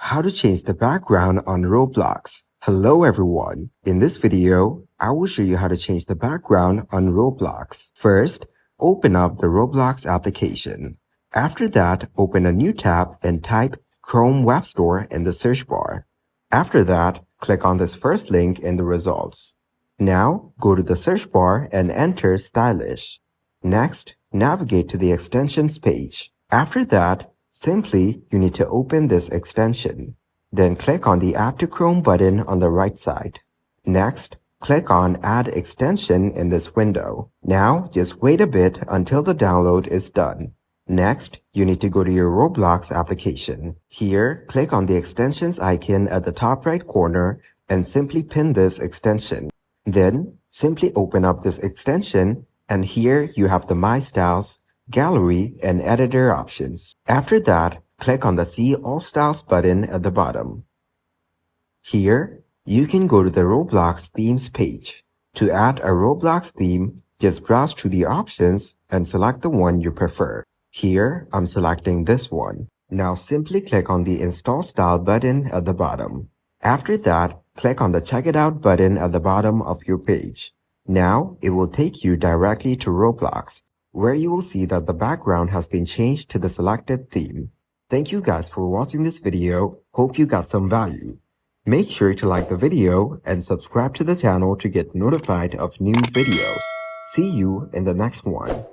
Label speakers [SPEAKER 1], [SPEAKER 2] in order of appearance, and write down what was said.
[SPEAKER 1] How to change the background on Roblox. Hello everyone. In this video, I will show you how to change the background on Roblox. First, open up the Roblox application. After that, open a new tab and type Chrome Web Store in the search bar. After that, click on this first link in the results. Now, go to the search bar and enter Stylish. Next, navigate to the extensions page. After that, simply, you need to open this extension. Then click on the Add to Chrome button on the right side. Next, click on Add Extension in this window. Now, just wait a bit until the download is done. Next, you need to go to your Roblox application. Here, click on the extensions icon at the top right corner and simply pin this extension. Then, simply open up this extension and here you have the My Styles, Gallery, and Editor options. After that, click on the See All Styles button at the bottom. Here, you can go to the Roblox Themes page. To add a Roblox theme, just browse through the options and select the one you prefer. Here, I'm selecting this one. Now simply click on the Install Style button at the bottom. After that, click on the Check It Out button at the bottom of your page. Now, it will take you directly to Roblox, where you will see that the background has been changed to the selected theme. Thank you guys for watching this video. Hope you got some value. Make sure to like the video and subscribe to the channel to get notified of new videos. See you in the next one.